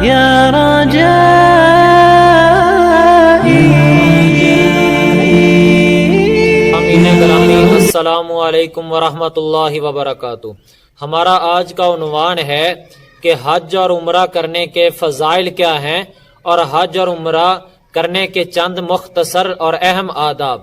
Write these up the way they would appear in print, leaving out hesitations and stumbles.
يا رجائي. السلام علیکم ورحمۃ اللہ وبرکاتہ. ہمارا آج کا عنوان ہے کہ حج اور عمرہ کرنے کے فضائل کیا ہیں اور حج اور عمرہ کرنے کے چند مختصر اور اہم آداب.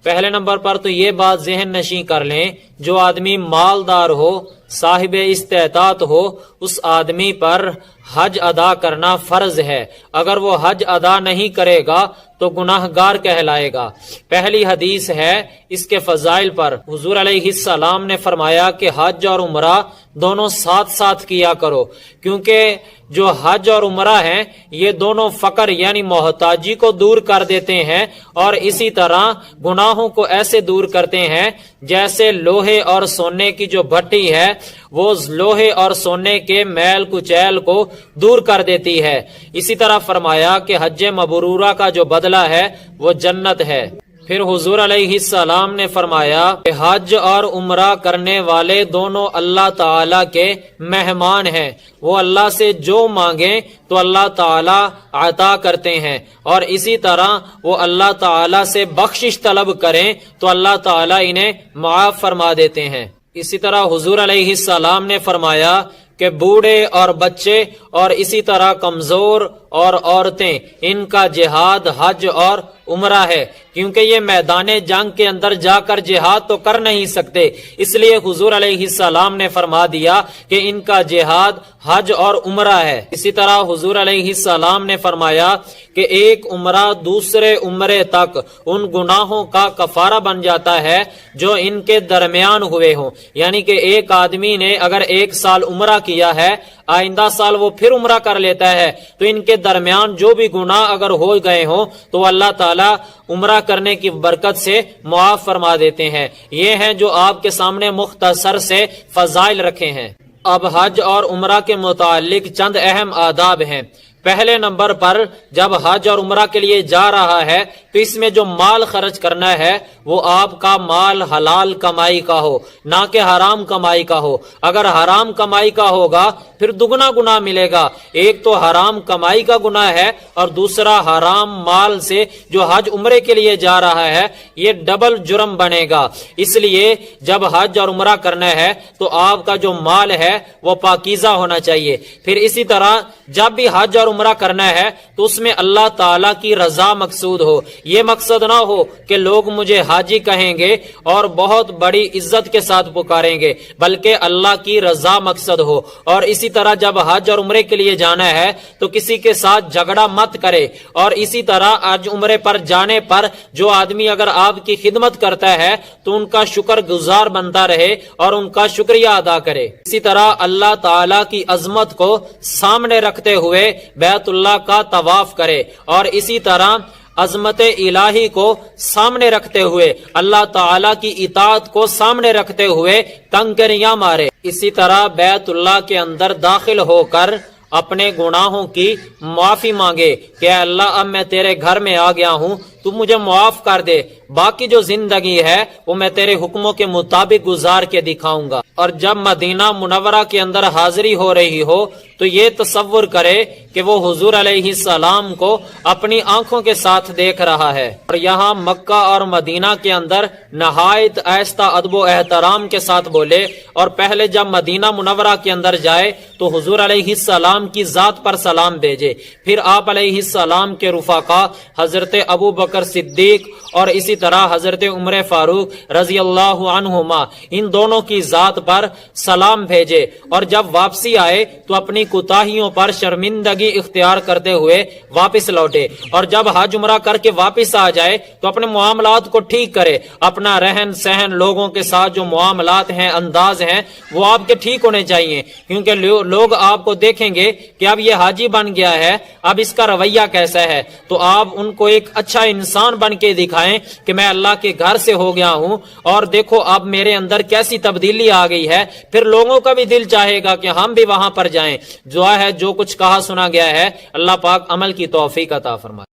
پہلے نمبر پر تو یہ بات ذہن نشین کر لیں، جو آدمی مالدار ہو، صاحب استطاعت ہو، اس آدمی پر حج ادا کرنا فرض ہے. اگر وہ حج ادا نہیں کرے گا تو گناہ گار کہلائے گا. پہلی حدیث ہے اس کے فضائل پر. حضور علیہ السلام نے فرمایا کہ حج اور عمرہ دونوں ساتھ ساتھ کیا کرو، کیونکہ جو حج اور عمرہ ہیں یہ دونوں فقر یعنی محتاجی کو دور کر دیتے ہیں، اور اسی طرح گناہوں کو ایسے دور کرتے ہیں جیسے لوہے اور سونے کی جو بھٹی ہے وہ لوہے اور سونے کے میل کچیل کو دور کر دیتی ہے. اسی طرح فرمایا کہ حج مبرورہ کا جو بدلہ ہے وہ جنت ہے. پھر حضور علیہ السلام نے فرمایا کہ حج اور عمرہ کرنے والے دونوں اللہ تعالی کے مہمان ہیں. وہ اللہ سے جو مانگیں تو اللہ تعالی عطا کرتے ہیں، اور اسی طرح وہ اللہ تعالی سے بخشش طلب کریں تو اللہ تعالی انہیں معاف فرما دیتے ہیں. اسی طرح حضور علیہ السلام نے فرمایا کہ بوڑھے اور بچے اور اسی طرح کمزور اور عورتیں، ان کا جہاد حج اور عمرہ ہے، کیونکہ یہ میدان جنگ کے اندر جا کر جہاد تو کر نہیں سکتے، اس لیے حضور علیہ السلام نے فرما دیا کہ ان کا جہاد حج اور عمرہ ہے. اسی طرح حضور علیہ السلام نے فرمایا کہ ایک عمرہ دوسرے عمرے تک ان گناہوں کا کفارہ بن جاتا ہے جو ان کے درمیان ہوئے ہوں. یعنی کہ ایک آدمی نے اگر 1 سال عمرہ کیا ہے، آئندہ سال وہ پھر عمرہ کر لیتا ہے، تو ان کے درمیان جو بھی گناہ اگر ہو گئے ہوں تو اللہ تعالی عمرہ کرنے کی برکت سے معاف فرما دیتے ہیں. یہ ہیں جو آپ کے سامنے مختصر سے فضائل رکھے ہیں. اب حج اور عمرہ کے متعلق چند اہم آداب ہیں. پہلے نمبر پر جب حج اور عمرہ کے لیے جا رہا ہے تو اس میں جو مال خرچ کرنا ہے وہ آپ کا مال حلال کمائی کا ہو، نہ کہ حرام کمائی کا ہو. اگر حرام کمائی کا ہوگا پھر دگنا گناہ ملے گا. ایک تو حرام کمائی کا گناہ ہے اور دوسرا حرام مال سے جو حج عمرے کے لیے جا رہا ہے یہ ڈبل جرم بنے گا. اس لیے جب حج اور عمرہ کرنا ہے تو آپ کا جو مال ہے وہ پاکیزہ ہونا چاہیے. پھر اسی طرح جب بھی حج اور عمرہ کرنا ہے تو اس میں اللہ تعالی کی رضا مقصود ہو. یہ مقصد نہ ہو کہ لوگ مجھے حاجی کہیں گے اور بہت بڑی عزت کے ساتھ پکاریں گے، بلکہ اللہ کی رضا مقصد ہو. اور اسی طرح جب حج اور عمرے کے لیے جانا ہے تو کسی کے ساتھ جھگڑا مت کرے. اور اسی طرح حج عمرے پر جانے پر جو آدمی اگر آپ کی خدمت کرتا ہے تو ان کا شکر گزار بنتا رہے اور ان کا شکریہ ادا کرے. اسی طرح اللہ تعالی کی عظمت کو سامنے رکھتے ہوئے بیت اللہ کا طواف کرے، اور اسی طرح عظمت الہی کو سامنے رکھتے ہوئے اللہ تعالی کی اطاعت کو سامنے رکھتے ہوئے کنکریاں مارے. اسی طرح بیت اللہ کے اندر داخل ہو کر اپنے گناہوں کی معافی مانگے کہ اے اللہ اب میں تیرے گھر میں آ گیا ہوں، تو مجھے معاف کر دے، باقی جو زندگی ہے وہ میں تیرے حکموں کے مطابق گزار کے دکھاؤں گا. اور جب مدینہ منورہ کے اندر حاضری ہو رہی ہو تو یہ تصور کرے کہ وہ حضور علیہ السلام کو اپنی آنکھوں کے ساتھ دیکھ رہا ہے. اور یہاں مکہ اور مدینہ کے اندر نہایت آہستہ ادب و احترام کے ساتھ بولے، اور پہلے جب مدینہ منورہ کے اندر جائے تو حضور علیہ السلام کی ذات پر سلام بھیجے. پھر آپ علیہ السلام کے رفقا حضرت ابو بکر صدیق اور اسی طرح حضرت عمر فاروق رضی اللہ عنہما ان دونوں کی ذات پر سلام بھیجے. اور جب واپسی آئے تو اپنی کوتاہیوں پر شرمندگی اختیار کرتے ہوئے واپس لوٹے. اور جب حج عمرہ کر کے واپس آ جائے تو اپنے معاملات کو ٹھیک کرے. اپنا رہن سہن، لوگوں کے ساتھ جو معاملات ہیں، انداز ہیں، وہ آپ کے ٹھیک ہونے چاہیے، کیونکہ لوگ آپ کو دیکھیں گے کہ اب یہ حاجی بن گیا ہے، اب اس کا رویہ کیسا ہے. تو آپ ان کو ایک اچھا انسان بن کے دکھائیں کہ میں اللہ کے گھر سے ہو گیا ہوں اور دیکھو اب میرے اندر کیسی تبدیلی آ گئی ہے. پھر لوگوں کا بھی دل چاہے گا کہ ہم بھی وہاں پر جائیں. دعا ہے جو کچھ کہا سنا گیا ہے اللہ پاک عمل کی توفیق عطا فرمائے.